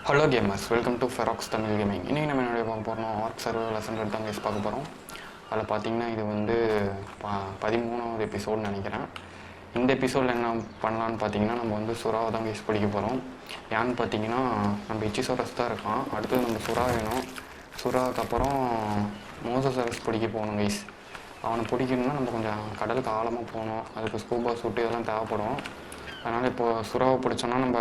Hello gamers, welcome to Ferox Tamil gaming. இன்றைக்கி நம்ம என்னுடைய பார்க்க போகிறோம் ஆர்க் சர்வர் லெசன் தான் கேஸ் பார்க்க போகிறோம். அதில் பார்த்தீங்கன்னா இது வந்து 13வது எபிசோடுன்னு நினைக்கிறேன். இந்த எபிசோடில் என்ன பண்ணலான்னு பார்த்தீங்கன்னா நம்ம வந்து சுறாவை தான் கேஸ் படிக்க போகிறோம். ஏன்னு பார்த்தீங்கன்னா நம்ம இச்சிசோரஸ் தான் இருக்கான், அடுத்தது நம்ம சுறா வேணும். சுறாவுக்கு அப்புறம் மோசோசரஸ் பிடிக்க போகணும் கைஸ். அவனை பிடிக்கணும்னா நம்ம கொஞ்சம் கடலுக்கு ஆழமாக போகணும், அதுக்கு ஸ்கூபா சூட்டு இதெல்லாம் தேவைப்படும். அதனால் இப்போது சுறாவை பிடிச்சோன்னா நம்ம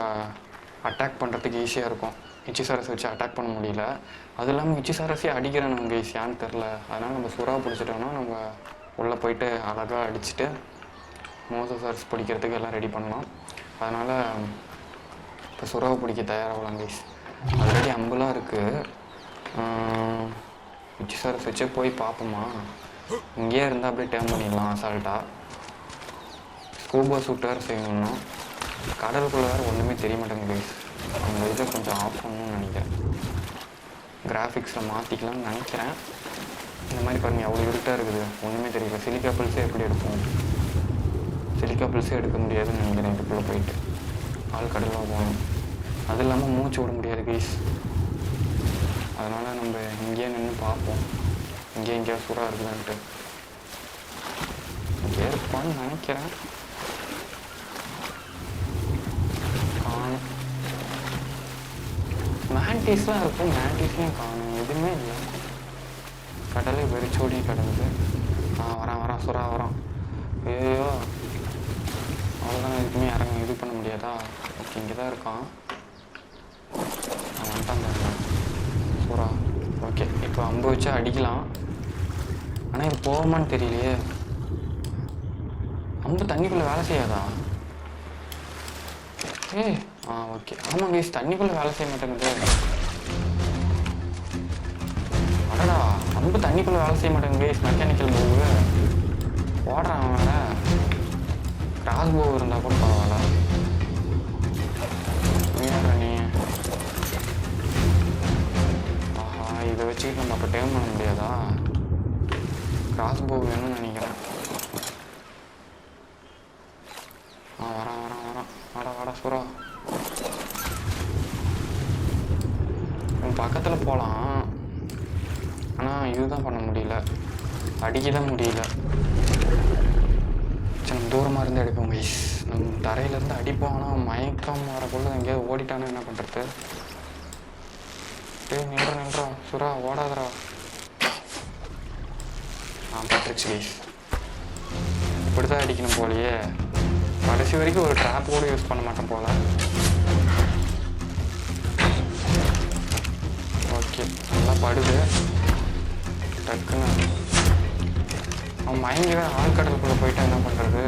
அட்டாக் பண்ணுறதுக்கு ஈஸியாக இருக்கும். இச்சிசாரஸ் வச்சு அட்டாக் பண்ண முடியல, அது இல்லாமல் இச்சிசாரஸே அடிக்கிறானுங்க கைஸ், ஏன்னு தெரில. அதனால் நம்ம சுறாவை பிடிச்சிட்டோம்னா நம்ம உள்ளே போயிட்டு அழகாக அடிச்சுட்டு மோசோசரஸ் பிடிக்கிறதுக்கு எல்லாம் ரெடி பண்ணலாம். அதனால் இப்போ சுறாவை பிடிக்க தயாராகலாம் கைஸ். ஆல்ரெடி அம்புலாம் இருக்குது. இச்சிசாரஸ் வச்சே போய் பார்ப்போமா? இங்கேயே இருந்தால் அப்படியே டேர்ன் பண்ணிடலாம் அசால்ட்டாக. ஸ்கூபா சூட் வேறு செய்யணும்னா கடலுக்குள்ளே வேறு ஒன்றுமே தெரிய மாட்டேங்குது கைஸ். அந்த இதை கொஞ்சம் ஆஃப் பண்ணணும்னு நினைக்கிறேன். கிராஃபிக்ஸில் மாற்றிக்கலாம்னு நினைக்கிறேன். இந்த மாதிரி பாருங்கள் எவ்வளோ இருட்டாக இருக்குது, ஒன்றுமே தெரியல. சிலிக்கா பில்ஸே எப்படி எடுப்போம்? சிலிக்கா பில்ஸே எடுக்க முடியாதுன்னு நினைக்கிறேன். இதுக்குள்ளே போயிட்டு ஆள் கடலாக போகணும். அது இல்லாமல் மூச்சு விட முடியாது கைஸ். அதனால் நம்ம இங்கேயே நின்று பார்ப்போம், இங்கே எங்கேயாவது சூடாக இருக்குதான்ட்டு. இங்கே இருப்பான்னு நினைக்கிறேன். மேண்டிஸ்லாம் இருக்கும், மேண்டிஸ்லையும் காணும், எதுவுமே இல்லை. கடலே வெறிச்சோடி கிடக்குது. வரான் சுறா வரான். ஐயோ அவ்வளோதானே, எதுக்குமே இறங்க இது பண்ண முடியாதா? ஓகே, இங்கே தான் இருக்கான். வந்துட்டான் பாருங்க சுறா. ஓகே, இப்போ அம்பு வச்சு அடிக்கலாம். ஆனால் இது போகுமான்னு தெரியலையே. அம்பு தண்ணிக்குள்ளே வேலை செய்யாதா? ஓகே, ஆமாம் கைஸ், தண்ணிக்குள்ளே வேலை செய்ய மாட்டேங்குது. அடடா, அம்பு தண்ணிக்குள்ளே வேலை செய்ய மாட்டேங்குது கைஸ். மெக்கானிக்கல் போவு ஓடுறான் வேற. கிராஸ் போவ் இருந்தால் கூட பரவாயில்ல. நீ இதை வச்சுக்கிட்டு நம்ம அப்போ டேர்ன் பண்ண முடியாதா? கிராஸ் போவ் வேணும்னு நினைக்கிறேன். வரான் வாடா சுறா. பக்கத்தில் போகலாம், ஆனால் இதுதான் பண்ண முடியல, அடிக்க தான் முடியல. சரி, நம்ம தூரமாக இருந்து எடுப்போம் கைஸ். நம்ம தரையிலேருந்து அடிப்போம், ஆனால் மயக்கம் வரக்குள்ள எங்கேயாவது ஓடிட்டானு என்ன பண்ணுறது? நின்றா சுறா, ஓடாதரா. பட்டுருச்சு கைஸ். இப்படி தான் அடிக்கணும் போலையே. கடைசி வரைக்கும் ஒரு ட்ராப் கூட யூஸ் பண்ண மாட்டேன் போல. ஓகே, நல்லா படுது. டக்குன்னு அவன் மயங்கி வேறு ஆழ்கடலுக்குள்ளே போயிட்டா என்ன பண்ணுறது?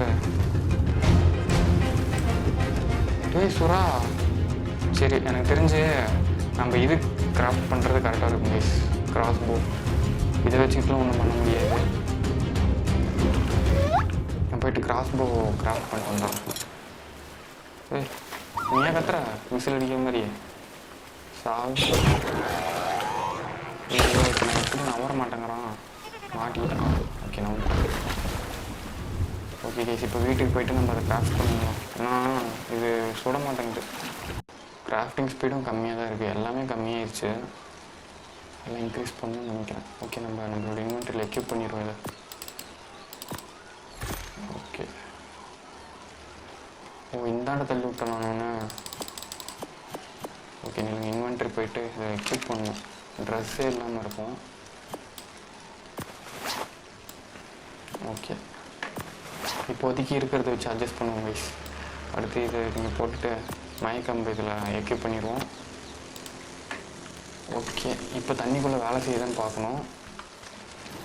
சுறா. சரி, எனக்கு தெரிஞ்சு நம்ம இது கிராஃப்ட் பண்ணுறது கரெக்டாக இருக்கும் கைஸ். கிராஸ் போ இதை வச்சுக்கிட்டுலாம் ஒன்றும் பண்ண முடியாது. நான் போயிட்டு கிராஸ் போ கிராஃப்ட் பண்ணிட்டு வந்தான். நீ ஏன் கத்துற? விசில் அடிக்கிற மாதிரியே சாவு. நான் எப்படி நவர மாட்டேங்கிறான், மாட்டிக்கிட்டான். ஓகே, நான் ஓகே கைஸ், இப்போ வீட்டுக்கு போயிட்டு நம்ம அதை கிராஃப்ட் பண்ணிடலாம். ஏன்னா இது சுட மாட்டேங்குது. கிராஃப்டிங் ஸ்பீடும் கம்மியாக தான் இருக்குது, எல்லாமே கம்மியாகிடுச்சு. எல்லாம் இன்க்ரீஸ் பண்ணணும்னு நினைக்கிறேன். ஓகே, நம்மளோட இன்வென்டரியில் எக்யூப் பண்ணிடுவோம் இதை. ஓகே, இந்தாண்ட தள்ளி விட்டேன் நான். ஓகே, நீங்கள் இன்வென்டரி போயிட்டு இதை எக்யூப் பண்ணணும். ட்ரெஸ்ஸே இல்லாமல் இருக்கும். ஓகே, இப்போதைக்கு இருக்கிறத வச்சு அட்ஜஸ்ட் பண்ணுவோம் கைஸ். அடுத்து இதை நீங்கள் போட்டுட்டு மயக்கம்பு இதில் எக்யூப் பண்ணிடுவோம். ஓகே, இப்போ தண்ணிக்குள்ளே வேலை செய்யுதுன்னு பார்க்கணும்.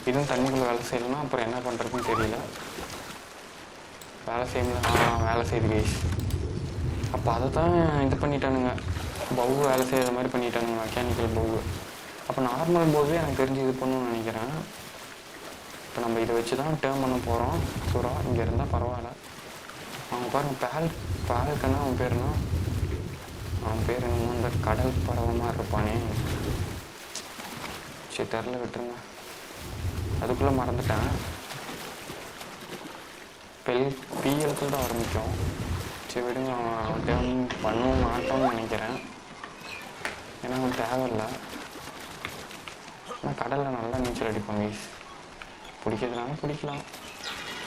இதுவும் தண்ணிக்குள்ளே வேலை செய்யலைன்னா அப்புறம் என்ன பண்ணுறதுன்னு தெரியல. வேலை செய்யணும். வேலை செய்யுது கைஸ். அப்போ அதை தான் இது பண்ணிட்டானுங்க, பவு வேலை செய்கிற மாதிரி பண்ணிட்டானுங்க, மெக்கானிக்கல் பவு. அப்போ நார்மல் பவுவே எனக்கு தெரிஞ்சு இது பண்ணணும்னு நினைக்கிறேன். இப்போ நம்ம இதை வச்சு தான் டேர்ன் பண்ண போகிறோம். சுறா இங்கே இருந்தால் பரவாயில்ல. அவன் பாருங்கள், பால்கன்னா அவன் பேருனா, அவன் பேர் என்னமோ இந்த கடல் பறவை மாதிரி இருப்பானே. சரி, தெரில, விட்டுருங்க. அதுக்குள்ளே மறந்துட்டேன். பிஎல்க்கு தான் ஆரம்பிக்கும். சரி விடுங்க, அவன் டேர்ன் பண்ணவும் மாட்டோம்னு நினைக்கிறேன். தேவையில்லை. ஆனால் கடலில் நல்லா நீச்சல் அடிப்போம் கைஸ். பிடிக்கிறதுனால பிடிக்கலாம்,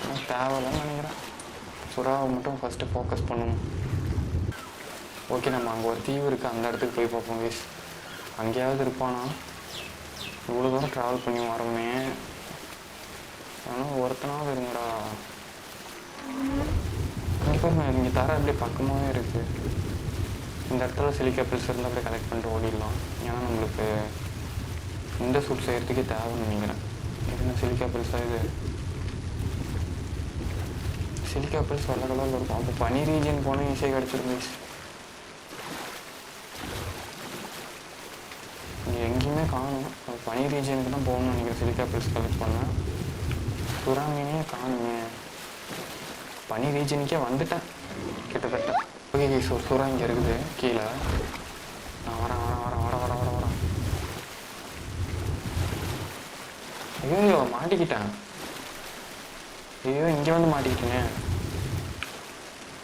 ஆனால் தேவையில்லைன்னு நினைக்கிறேன். சுறாவை மட்டும் ஃபஸ்ட்டு ஃபோக்கஸ் பண்ணணும். ஓகே, நம்ம அங்கே ஒரு தீவு இருக்குது, அந்த இடத்துக்கு போய் பார்ப்போம் கைஸ். அங்கேயாவது இருப்பானா? இவ்வளோ தூரம் ட்ராவல் பண்ணி வரோமே, ஆனால் ஒருத்தனாவது இருங்கடா. கண்டிப்பாக நீங்கள் தர அப்படியே பக்கமாகவே இருக்குது. இந்த இடத்துல சிலிக்காப்பிள்ஸ் இருந்தால் அப்படியே கலெக்ட் பண்ணிட்டு ஓடிடலாம். ஏன்னா நம்மளுக்கு இந்த சூட் செய்கிறதுக்கே தேவைன்னு நினைக்கிறேன். இதுனா சிலிக்காப்பிள்ஸாக இது சிலிக்காப்பிள்ஸ் வெள்ளை கலரில் இருக்கும். அப்போ பனி ரீஜன் போனால் ஈஸியாக கிடச்சிருந்துச்சு. இங்கே எங்கேயுமே காணும். பனி ரீஜனுக்கு தான் போகணும்னு நினைக்கிறேன். சிலிக்காப்பிள்ஸ் கலெக்ட் பண்ணேன், சுறா மீனே காணுமே. பனி ரீஜனுக்கே வந்துட்டேன் கிட்டத்தட்ட. ஓகே ஸோ சுறா இங்கே இருக்குது கீழே. நான் வரேன் வரேன் வரேன் வரேன் வரேன் வரேன் வரேன். ஐயோ மாட்டிக்கிட்டேன். ஐயோ இங்கே வந்து மாட்டிக்கிட்டேனே.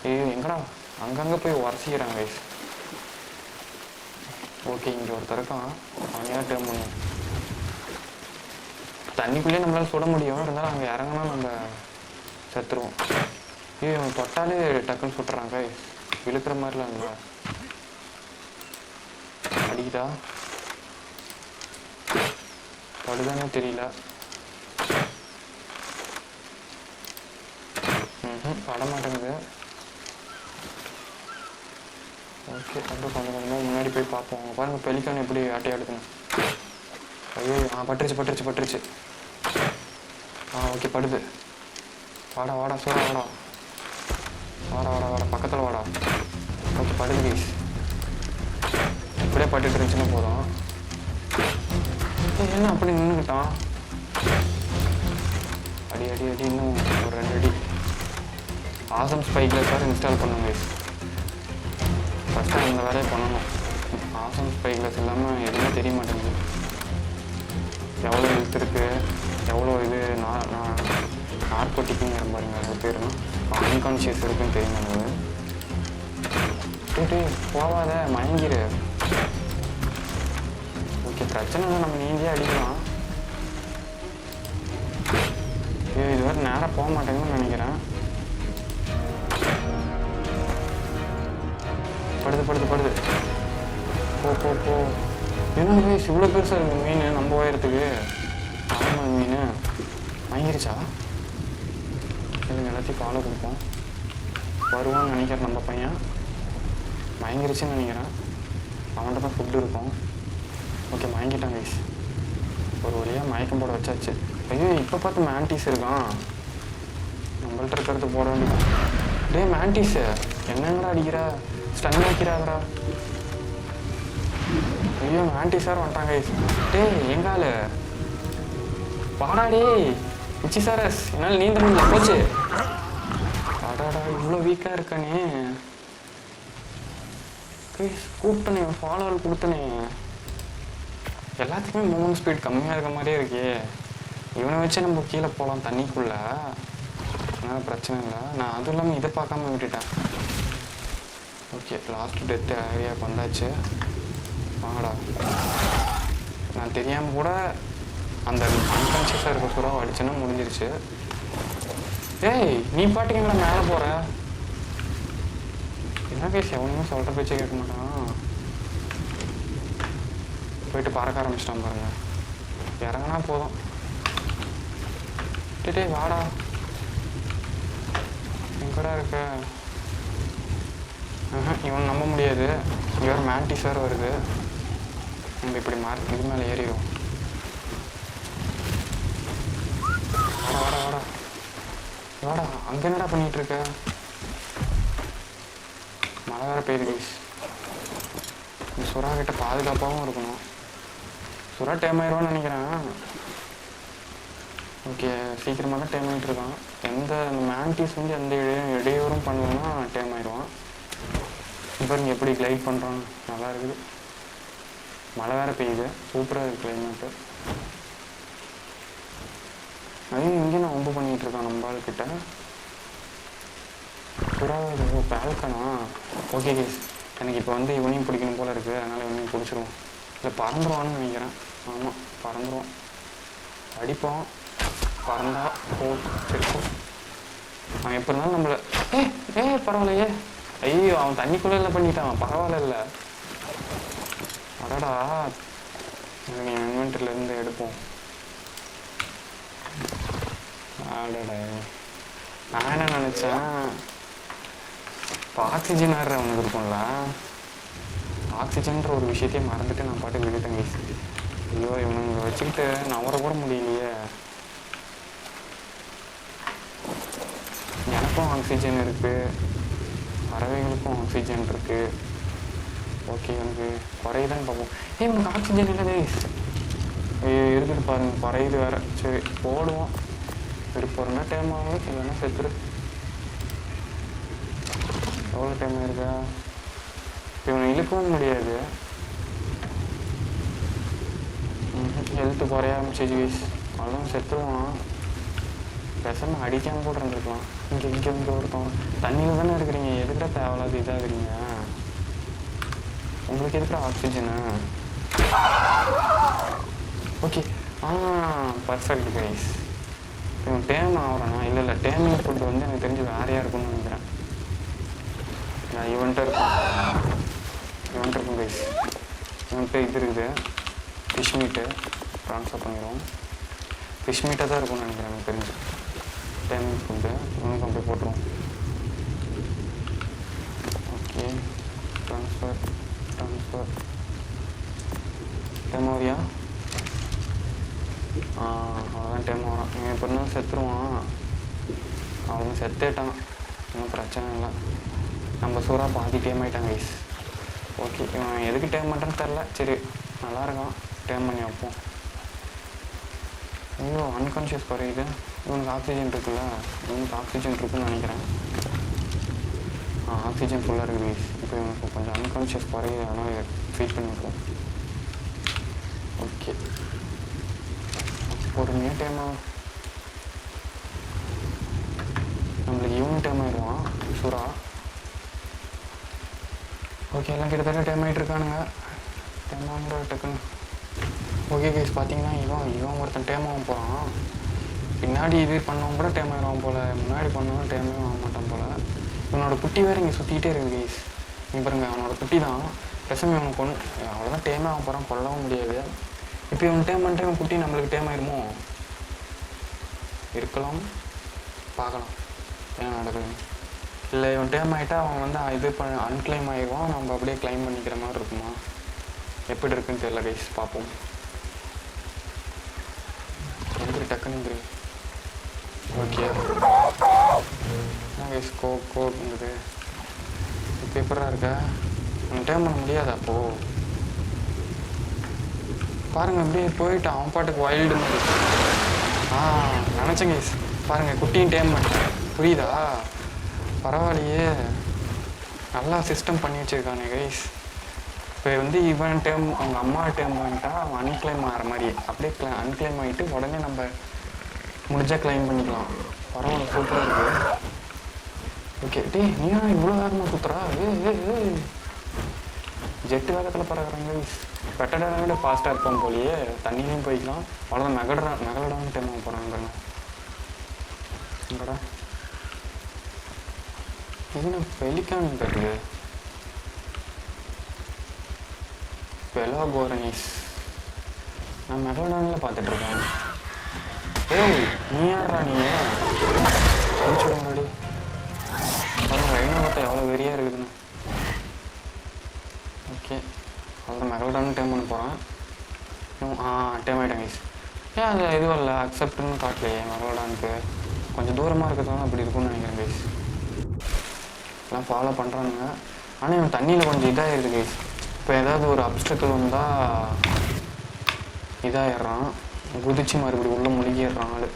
ஐயோ எங்கடா அங்கங்கே போய் உரசிக்கிறாங்க கைஸ். ஓகே, இங்கே ஒருத்தர் இருக்கான், அவனையா டேர்ம் பண்ணும். தண்ணிக்குள்ளேயே நம்மளால் சுட முடியும், இருந்தாலும் அங்கே இறங்கினா நம்ம செத்துருவோம். ஐயோ அவன் தொட்டாலே டக்குன்னு சுட்டுறாங்க. இழுக்கிற மாதிரிலாம் இல்லை. அடிக்குதா படுதானே தெரியல. பட மாட்டேங்குது. ஓகே, அப்படியே கொஞ்சம் கொஞ்சமாக முன்னாடி போய் பார்ப்போம். பாருங்கள் பெலிக்கான் எப்படி ஆட்டையாடுதுன்னு. ஐயோ பட்டுருச்சு. ஓகே படுது. வாடா சூடா வாடா பக்கத்தில் வாடா. ஓகே படுது கைஸ். இப்படியே பட்டுட்டு இருந்துச்சுன்னா போதும். என்ன அப்படி நின்றுக்கிட்டான்? அடி இன்னும் ஒரு 2 அடி. ஆசம் ஸ்பைக்கில் சார் இன்ஸ்டால் பண்ணுங்க கைஸ். ஃபஸ்ட்டு அந்த வேலையை பண்ணணும். ஆசம் ஸ்பைக்கில் இல்லாமல் எதுவுமே தெரிய மாட்டேங்குது. எவ்வளோ ஹெல்த் இருக்குது, எவ்வளோ இது நார்கோட்டிக்குங்கிற பாருங்க, அது பேருனா அன்கான்ஷியஸ் இருக்குன்னு தெரிய மாட்டேங்குது. போவாத மயங்கிரு. ஓகே பிரச்சனை இல்லை, நம்ம நீந்தியே அடிக்கலாம். ஐயோ இது வரை நேராக போக மாட்டேங்குதுன்னு நினைக்கிறேன். படுது போ. என்ன வயசு இவ்வளோ பெருசாக இருக்குது மீன் நம்ம உயரத்துக்கு. ஆமாம் மீன் மயங்கிருச்சா? இதுங்க எல்லாத்தையும் ஃபாலோ கொடுப்போம். வருவான்னு நினைக்கிறேன் நம்ம பையன். மயங்கிருச்சுன்னு நினைக்கிறேன். அவன்கிட்ட தான் ஃபுட்டு இருக்கும். ஓகே மயங்கிட்டான் கைஸ். ஒரு வழியாக மயக்கம் போட வச்சாச்சு. ஐயோ இப்போ பார்த்து மேண்டிஸ் இருக்கான். நம்மள்ட்ட இருக்கிறது போட வேண்டியதான். டே மேண்டிஸு என்னங்கடா அடிக்கிறா? ஸ்டன் வைக்கிறாங்கடா. ஐயோ மேண்டிஸார் வந்துட்டாங்க கைஸ். டே எங்கால வாடாடே இச்சிசாரஸ், என்னால் நீந்த முடியல போச்சு. அடாடா இவ்வளோ வீக்காக இருக்கானே. கூப்பிட்டனே ஃபாலோவர் கொடுத்தனே. எல்லாத்துக்குமே மூவ்மெண்ட் ஸ்பீட் கம்மியாக இருக்க மாதிரியே இருக்கே. இவனை வச்சு நம்ம கீழே போகலாம் தண்ணிக்குள்ளே, அதனால் பிரச்சனை இல்லை. நான் அதுவும் இல்லாமல் இதை பார்க்காம விட்டுட்டேன். ஓகே லாஸ்ட் டெத் ஏரியாவுக்கு வந்தாச்சு. வாங்கடா. நான் தெரியாமல் கூட அந்த அன்கான்ஷியஸாக இருக்க சுறாவை அடிச்சேன்னா முடிஞ்சிருச்சு. ஏய் நீ பாட்டுக்குங்களா மேலே போகிற? என்ன கேஸ் எவனையுமே சொல்கிற பேச்சே கேட்க மாட்டான். போயிட்டு பறக்க ஆரம்பிச்சிட்டான் பாருங்க. இறங்கினா போதும். டே வாடா, எங்கடா இருக்க? இவன் நம்ப முடியாது. இங்கே ஒரு மேண்டிஸார் வருது. நம்ம இப்படி இது மேலே ஏறிடும். வாடா அங்கே என்னடா பண்ணிட்டு இருக்க? மழை வேற பெய்யுது கைஸ். இந்த சுறா கிட்ட பாதுகாப்பாகவும் இருக்கணும். சுறா டைம் ஆயிடுவான்னு நினைக்கிறேன். ஓகே சீக்கிரமாக தான் டைம் ஆகிட்டு இருக்கான். எந்த மேண்டிஸ் வந்து எந்த இடையூறும் பண்ணலன்னா டைம் ஆயிடுவான். இப்போ இங்கே எப்படி கிளைட் பண்ணுறான், நல்லா இருக்குது. மழை வேற பெய்யுது, சூப்பராக இருக்குது கிளைமேட்டு. அதையும் இங்கே நான் ஒம்பு பண்ணிகிட்டு இருக்கேன் நம்ம ஆள்கிட்ட. புறா பேல்கனா? ஓகே கேஸ், எனக்கு இப்போ வந்து இவனையும் பிடிக்கணும் போல இருக்குது, அதனால் இவனையும் பிடிச்சிருவோம். இல்லை பறந்துருவான்னு நினைக்கிறேன். ஆமாம், பறந்துருவான். அடிப்போம், பறந்தா போ இருக்கும். அவன் எப்படி இருந்தாலும் நம்மளை பரவாயில்லையே. ஐயோ, அவன் தண்ணிக்குள்ளே இல்லை பண்ணிட்டான். பரவாயில்ல இல்லை. அடடா, என் இன்வென்டரியிலேருந்து எடுப்போம். அடடா, நான் என்ன நினச்சேன், இப்போ ஆக்சிஜன் வேறு அவனுக்கு இருக்கும்ல. ஆக்சிஜன்ற ஒரு விஷயத்தையே மறந்துட்டு நான் பாட்டு விட்டுட்டேன் கைஸ். ஐயோ, இவனுங்க வச்சுக்கிட்டு நவர கூட முடியலையே. எனக்கும் ஆக்சிஜன் இருக்குது, பறவைகளுக்கும் ஆக்சிஜன் இருக்குது. ஓகே, எனக்கு குறையுதான்னு பார்ப்போம். உனக்கு ஆக்சிஜன் இல்லை கைஸ். இருக்குது பாருங்க, குறையுது வேறு. சரி போடுவோம். விருப்பம்னா டைம் ஆகும், இல்லைன்னா செத்துரு. எவ்வளோ டைம் இருக்கா? இவனை இழுக்கவும் முடியாது. ஹெல்த்து குறைய ஆரம்பிச்சிச்சு கைஸ். அவ்வளோ செத்துருவான். பேசாமல் அடிக்காமல் கூட இருந்துருக்கலாம். இங்கே ஒருத்தவங்க தண்ணியில் தானே இருக்கிறீங்க, எதுக்கிட்ட தேவையில்லாத இதாகிறீங்க? உங்களுக்கு எதுக்குற ஆக்சிஜனு? Okay, perfect guys. இவன் டேம் ஆகிறானா? இல்லை, டேமிங் ஃபுட்டு வந்து எனக்கு தெரிஞ்சு வேறையாக இருக்கும்னு நினைக்கிறேன். நான் இவன்ட்டு இருக்கும் கைஸ். இவன்ட்டு இது இருக்குது, ஃபிஷ் மீட்டு. ட்ரான்ஸ்ஃபர் பண்ணிடுவோம். ஃபிஷ் மீட்டாக தான் இருக்கும்னு நினைக்கிறேன் எனக்கு தெரிஞ்சு. டேமிங் ஃபுட்டு இவனுக்கு அப்படியே போட்டுருவோம். ஓகே, ட்ரான்ஸ்ஃபர் டைம் ஆகியா? அவ்வளோதான், டைம் ஆகிறான். இவன் இப்போ இருந்தாலும் செத்துருவான். அவன் செத்துட்டான், ஒன்றும் பிரச்சனை இல்லை. நம்ம சூறாக பாதி டைம் ஆகிட்டான் கைஸ். ஓகே, இவன் எதுக்கு டைம் பண்ணுறேன்னு தெரில. சரி, நல்லா இருக்கான், டைம் பண்ணி வைப்போம். ஐயோ, அன்கான்ஷியஸ் குறையுது. இவனுக்கு ஆக்சிஜன் இருக்குல்ல, இவனுக்கு ஆக்சிஜன் இருக்குன்னு நினைக்கிறேன். ஆக்சிஜன் ஃபுல்லாக இருக்குது கைஸ். இப்போ இவனுக்கு கொஞ்சம் அன்கான்ஷியஸ் குறையுது, அதனால் ஃபீல் பண்ணி வைப்போம். ஓகே, பொறுமையாக டைம் ஆகும். நம்மளுக்கு ஈவினிங் டைம் ஆகிடுவான் சூறா. ஓகே, எல்லாம் கிட்டத்தட்ட டைம் ஆகிட்டு இருக்கானுங்க. டைம் ஆகுற டக்குன்னு. ஓகே கைஸ், பார்த்தீங்கன்னா இவன் ஒருத்தன் டைம் ஆக போகிறான். பின்னாடி இது பண்ணவன் கூட டைம் ஆகிடுவான் போல், முன்னாடி பண்ணவன் டைமே ஆக மாட்டான் போல். இவனோட குட்டி வேறு இங்கே சுற்றிக்கிட்டே இருக்குது கைஸ். நீ பாருங்க, அவனோட குட்டி தான். பெசம் இவனுக்கு அவ்வளோதான் டைமே ஆக போகிறான், கொல்லவும் முடியாது. இப்போ இவன் டைம் பண்ணுற இவன் குட்டி நம்மளுக்கு டைம் ஆகிடுமோ? இருக்கலாம், பார்க்கலாம் ஏன் நடக்குது. இல்லை, இவன் டைம் ஆகிட்டா அவன் வந்து இது அன்கிளைம் ஆகிடுவான். நம்ம அப்படியே கிளைம் பண்ணிக்கிற மாதிரி இருக்குமா? எப்படி இருக்குன்னு தெரியல கைஸ், பார்ப்போம். எந்திரி, டக்குன்னு எந்திரி. ஓகே, என்ன கைஸ் கோடுங்குது. இப்போ எப்படா இருக்க? அவன் டைம் பண்ண முடியாது. அப்போது பாருங்கள், அப்படியே போயிட்டான் அவன் பாட்டுக்கு வைல்டு மாதிரி. நினச்சேன் கைஸ். பாருங்கள், குட்டியும் டைம் பண்ணிட்டேன், புரியுதா? பரவாயில்லையே, நல்லா சிஸ்டம் பண்ணி வச்சுருக்கானே கைஸ். இப்போ வந்து இவன் டைம் அவங்க அம்மா டைம் பண்ணிட்டா அவன் அன்கிளைம் ஆகிற மாதிரி, அப்படியே அன்கிளைம் ஆகிட்டு உடனே நம்ம முடிஞ்சால் கிளைம் பண்ணிக்கலாம். பரவாயில்ல, சூப்பராக இருக்குது. ஓகே, நீயா இவ்வளோ வேகமாக சுற்றுறா? ஜெட்டு வேகத்தில் பறகுறாங்க கைஸ். பெட்டடான விட ஃபாஸ்ட்டாக இருப்போம் போலியே. தண்ணியிலையும் போய்க்கலாம். அவ்வளோதான், மெகலடான டைம் ஆக போகிறாங்க. இங்கடா இது நான் பெலிக்கான் கட்டுது. பெலோபோரனிஸ் நான் மெகலடானில் பார்த்துட்ருக்கேன். நீ யாரா? நீ முடிச்சுட முன்னாடி பாருங்க, ரைனோ பார்த்தா எவ்வளோ வெறியாக இருக்குதுன்னு. ஓகே, அவ்வளோ மெகலடானு டைம் பண்ண போகிறேன். டைம் ஆகிட்டேன் கைஸ். ஏன் அது எதுவும் இல்லை, அக்செப்ட்னு காட்டலையே மெகலடானுக்கு. கொஞ்சம் தூரமாக இருக்கிறதுனால அப்படி இருக்கும்னு நினைக்கிறேன் கைஸ். எல்லாம் ஃபாலோ பண்ணுறானுங்க. ஆனால் இவன் தண்ணியில் கொஞ்சம் இதாகிடுது கைஸ். இப்போ ஏதாவது ஒரு அப்டக்கிள் வந்தால் இதாகிடுறான், குதிச்சு மறுபடியும் உள்ளே முழுகிடுறான் ஆள்.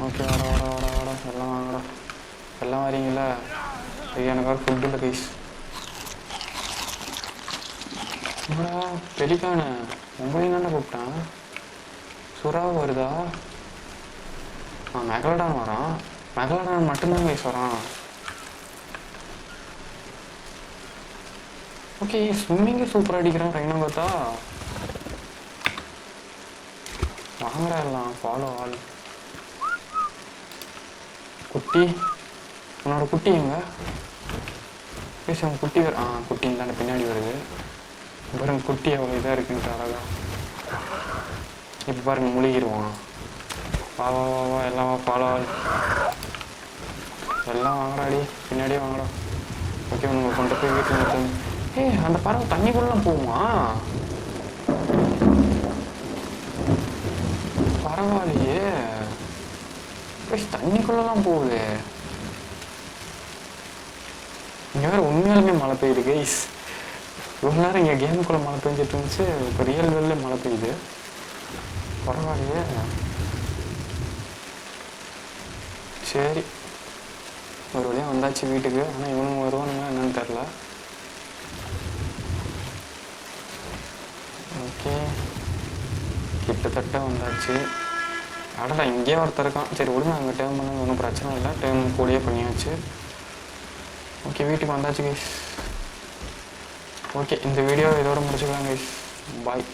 ஓகே, வாடா எல்லாம் வாங்கடா. எல்லாம் வரீங்களா? எனக்கு வேறு ஃபுட்டு இல்லை கைஸ். பெலிக்கானு உங்களையும் தானே கூப்பிட்டான். சுறாவை வருதா? மெகலடான் வரான். மெகலடான் மட்டும்தான் கைஸ் வரான். ஓகே ஸ்விம்மிங்கே சூப்பராக அடிக்கிறான் ரைனா பார்த்தா. வாங்குறா எல்லாம் ஃபாலோ ஆல். குட்டி உன்னோட குட்டி எங்க பேச அவன் குட்டி குட்டின்னு தானே பின்னாடி வருது பாருங்க. குட்டி அவ்வளோ இதாக இருக்குன்ட்டு அழகா. இப்போ பாருங்க முழுகிடுவான். வா வா வா வா எல்லாம் வா ஃபாலோ ஆல். எல்லாம் வாங்குறாடி பின்னாடியே வாங்கடா. ஓகே உனக்கு கொண்டு போய் வீட்டில் நிறுத்துங்க. அந்த பறவை தண்ணிக்குள்ளலாம் போகுமா? பரவாயில்லையே தண்ணிக்குள்ளலாம் போகுது. இங்கே வேறு உண்மையாலுமே மழை பெய்யுது கைஸ். இவ்வளோ நேரம் இங்கே கேமுக்குள்ளே மழை பெஞ்சிட்டு இருந்துச்சு, இப்போ ரியல் வேல்ல மழை பெய்யுது. பரவாயில்லையே. சரி ஒரு வழியாக வந்தாச்சு வீட்டுக்கு. ஆனால் இவனுங்க வருவானுங்க என்னன்னு தெரில. ஓகே கிட்டத்தட்ட வந்தாச்சு. அடடா இங்கேயே ஒருத்தர் இருக்கான். சரி விடுங்க, அங்கே டேர்ம் பண்ணது ஒன்றும் பிரச்சனை இல்லை. டேர்ம் கூடயே பண்ணியாச்சு. ஓகே வீட்டுக்கு வந்தாச்சு கைஸ். ஓகே இந்த வீடியோ இதோட முடிச்சுக்கலாம் கைஸ். பாய்.